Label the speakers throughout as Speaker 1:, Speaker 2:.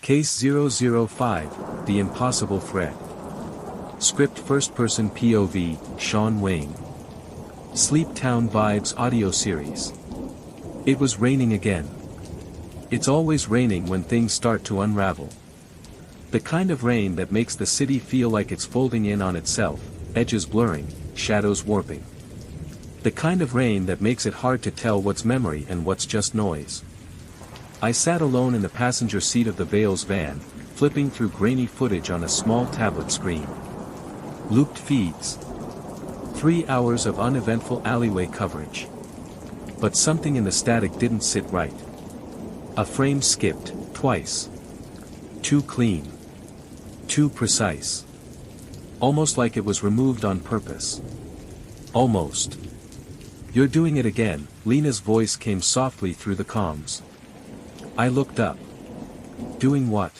Speaker 1: Case 005, The Impossible Thread. Script first-person POV, Shawn Wayne. Sleep Town Vibes audio series. It was raining again. It's always raining when things start to unravel. The kind of rain that makes the city feel like it's folding in on itself, edges blurring, shadows warping. The kind of rain that makes it hard to tell what's memory and what's just noise. I sat alone in the passenger seat of the Vales van, flipping through grainy footage on a small tablet screen. Looped feeds. 3 hours of uneventful alleyway coverage. But something in the static didn't sit right. A frame skipped, twice. Too clean. Too precise. Almost like it was removed on purpose. Almost. "You're doing it again," Lina's voice came softly through the comms. I looked up. "Doing what?"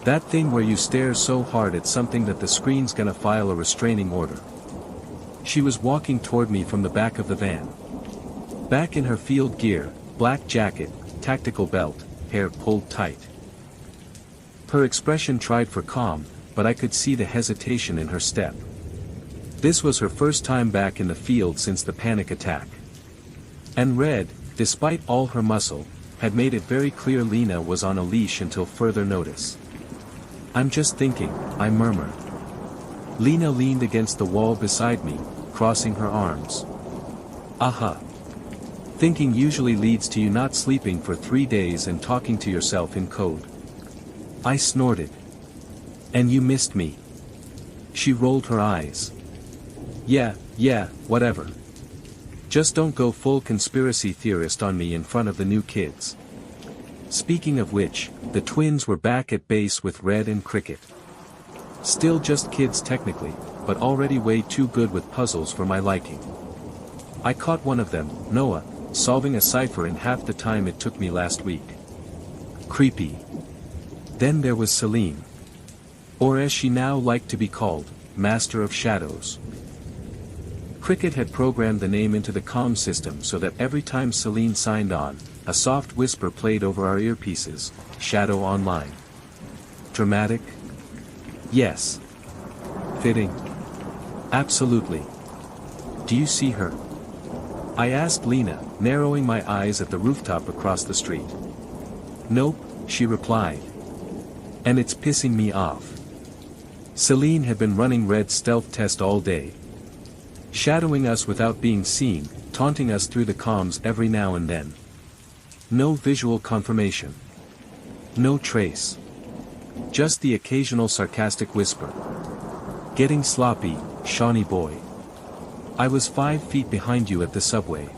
Speaker 1: "That thing where you stare so hard at something that the screen's gonna file a restraining order." She was walking toward me from the back of the van. Back in her field gear, black jacket, tactical belt, hair pulled tight. Her expression tried for calm, but I could see the hesitation in her step. This was her first time back in the field since the panic attack. And Red, despite all her muscle, had made it very clear Lina was on a leash until further notice. "I'm just thinking," I murmured. Lina leaned against the wall beside me, crossing her arms. "Aha. Thinking usually leads to you not sleeping for 3 days and talking to yourself in code." I snorted. "And you missed me." She rolled her eyes. Yeah, whatever. Just don't go full conspiracy theorist on me in front of the new kids." Speaking of which, the twins were back at base with Red and Cricket. Still just kids technically, but already way too good with puzzles for my liking. I caught one of them, Noah, solving a cipher in half the time it took me last week. Creepy. Then there was Selene. Or as she now liked to be called, Master of Shadows. Cricket had programmed the name into the comm system so that every time Selene signed on, a soft whisper played over our earpieces, "Shadow Online." Dramatic? Yes. Fitting? Absolutely. "Do you see her?" I asked Lina, narrowing my eyes at the rooftop across the street. "Nope," she replied. "And it's pissing me off." Selene had been running Red's stealth test all day. Shadowing us without being seen, taunting us through the comms every now and then. No visual confirmation. No trace. Just the occasional sarcastic whisper. "Getting sloppy, Shawny boy. I was 5 feet behind you at the subway."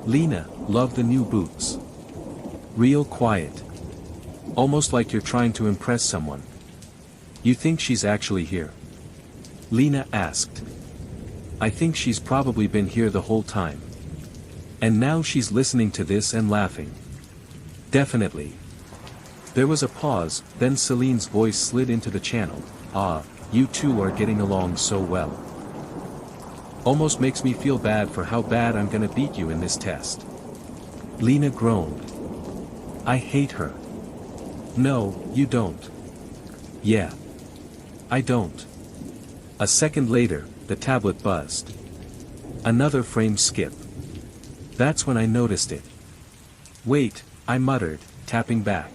Speaker 1: Lina, love the new boots. Real quiet. Almost like you're trying to impress someone. "You think she's actually here?" Lina asked. "I think she's probably been here the whole time. And now she's listening to this and laughing." "Definitely." There was a pause, then Selene's voice slid into the channel. "Ah, you two are getting along so well. Almost makes me feel bad for how bad I'm gonna beat you in this test." Lina groaned. "I hate her." "No, you don't." "Yeah. I don't." A second later, the tablet buzzed. Another frame skip. That's when I noticed it. "Wait," I muttered, tapping back.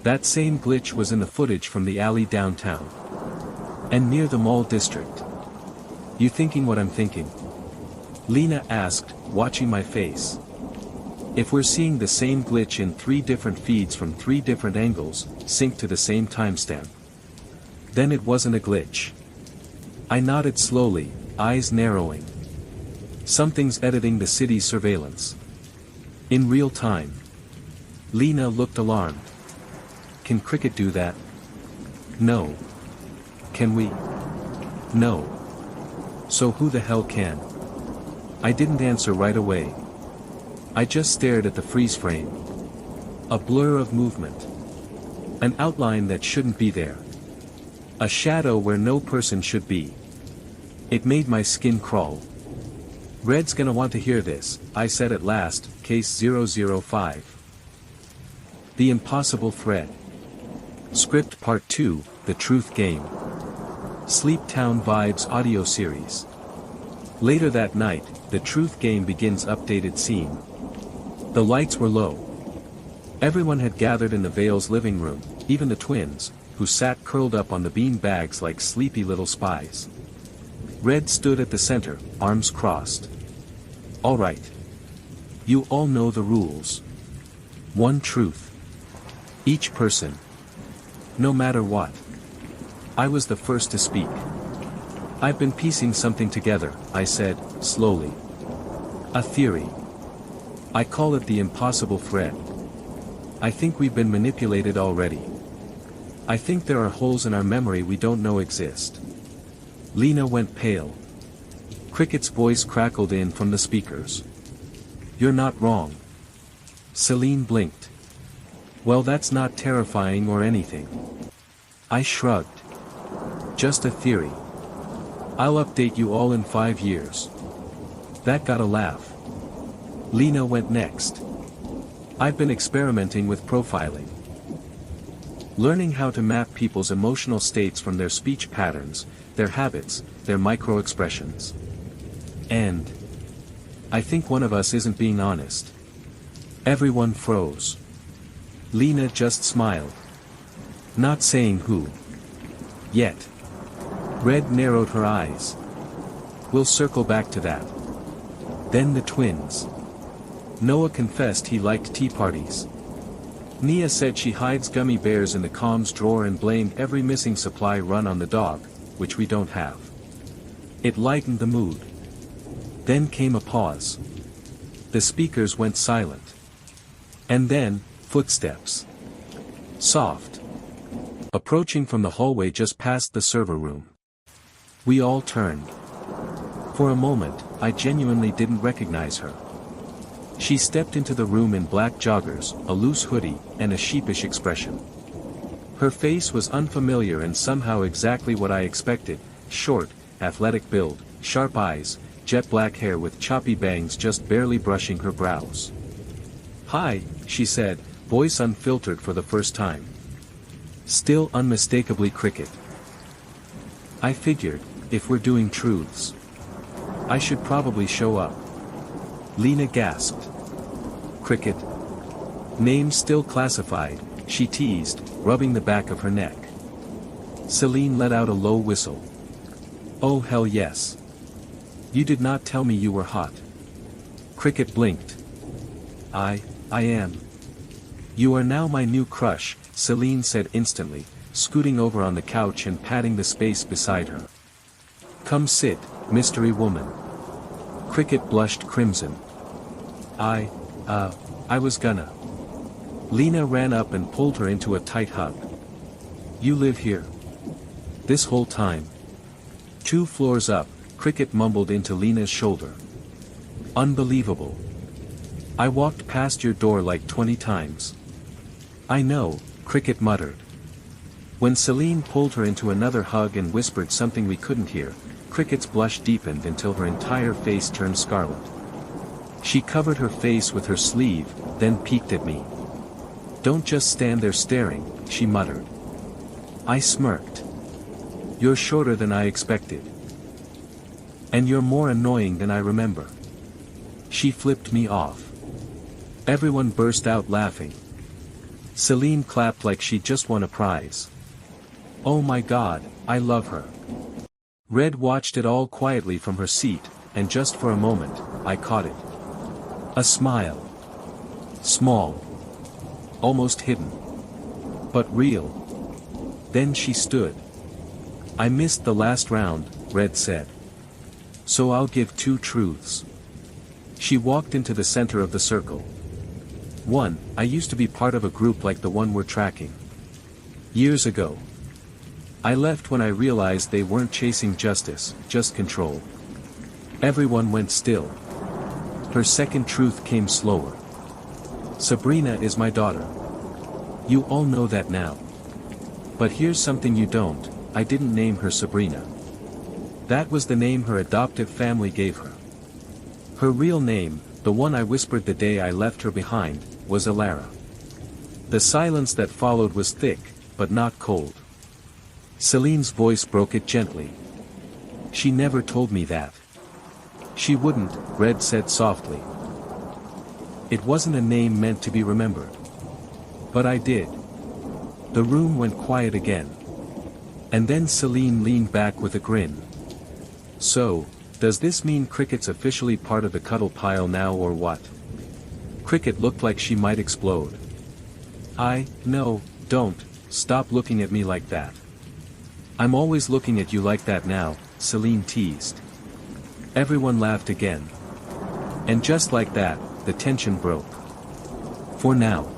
Speaker 1: That same glitch was in the footage from the alley downtown. And near the mall district. "You thinking what I'm thinking?" Lina asked, watching my face. "If we're seeing the same glitch in 3 different feeds from 3 different angles, synced to the same timestamp, then it wasn't a glitch." I nodded slowly, eyes narrowing. "Something's editing the city's surveillance. In real time." Lina looked alarmed. "Can Cricket do that?" "No." "Can we?" "No." "So who the hell can?" I didn't answer right away. I just stared at the freeze frame. A blur of movement. An outline that shouldn't be there. A shadow where no person should be. It made my skin crawl. "Red's gonna want to hear this," I said at last, "Case 005. The Impossible Thread. Script Part 2, The Truth Game. Sleep Town Vibes audio series. Later that night, The Truth Game begins. Updated scene. The lights were low. Everyone had gathered in the Vale's living room, even the twins, who sat curled up on the bean bags like sleepy little spies. Red stood at the center, arms crossed. All right. You all know the rules. One truth. Each person. No matter what. I was the first to speak. I've been piecing something together, I said, slowly. A theory. I call it the impossible thread. I think we've been manipulated already. I think there are holes in our memory we don't know exist. Lina went pale. Cricket's voice crackled in from the speakers. You're not wrong. Selene blinked. Well, that's not terrifying or anything. I shrugged. Just a theory. I'll update you all in 5 years. That got a laugh. Lina went next. I've been experimenting with profiling. Learning how to map people's emotional states from their speech patterns, their habits, their micro-expressions. And I think one of us isn't being honest. Everyone froze. Lina just smiled. Not saying who. Yet. Red narrowed her eyes. We'll circle back to that. Then the twins. Noah confessed he liked tea parties. Nia said she hides gummy bears in the comms drawer and blamed every missing supply run on the dog, which we don't have. It lightened the mood. Then came a pause. The speakers went silent. And then, footsteps. Soft. Approaching from the hallway just past the server room. We all turned. For a moment, I genuinely didn't recognize her. She stepped into the room in black joggers, a loose hoodie, and a sheepish expression. Her face was unfamiliar and somehow exactly what I expected: short, athletic build, sharp eyes, jet black hair with choppy bangs just barely brushing her brows. Hi, she said, voice unfiltered for the first time. Still unmistakably Cricket. I figured, if we're doing truths, I should probably show up. Lina gasped. Cricket. Name still classified, she teased, rubbing the back of her neck. Selene let out a low whistle. Oh hell yes. You did not tell me you were hot. Cricket blinked. I am. You are now my new crush, Selene said instantly, scooting over on the couch and patting the space beside her. Come sit, mystery woman. Cricket blushed crimson. I was gonna. Lina ran up and pulled her into a tight hug. You live here? This whole time? 2 floors up, Cricket mumbled into Lina's shoulder. Unbelievable. I walked past your door like 20 times. I know, Cricket muttered. When Selene pulled her into another hug and whispered something we couldn't hear, Cricket's blush deepened until her entire face turned scarlet. She covered her face with her sleeve, then peeked at me. Don't just stand there staring, she muttered. I smirked. You're shorter than I expected. And you're more annoying than I remember. She flipped me off. Everyone burst out laughing. Selene clapped like she'd just won a prize. Oh my god, I love her. Red watched it all quietly from her seat, and just for a moment, I caught it. A smile. Small. Almost hidden. But real. Then she stood. I missed the last round, Red said. So I'll give 2 truths. She walked into the center of the circle. 1, I used to be part of a group like the one we're tracking. Years ago. I left when I realized they weren't chasing justice, just control. Everyone went still. Her second truth came slower. Sabrina is my daughter. You all know that now. But here's something you don't, I didn't name her Sabrina. That was the name her adoptive family gave her. Her real name, the one I whispered the day I left her behind, was Alara. The silence that followed was thick, but not cold. Selene's voice broke it gently. She never told me that. She wouldn't, Red said softly. It wasn't a name meant to be remembered. But I did. The room went quiet again. And then Selene leaned back with a grin. So, does this mean Cricket's officially part of the cuddle pile now or what? Cricket looked like she might explode. No, don't, stop looking at me like that. I'm always looking at you like that now, Selene teased. Everyone laughed again. And just like that, the tension broke. For now.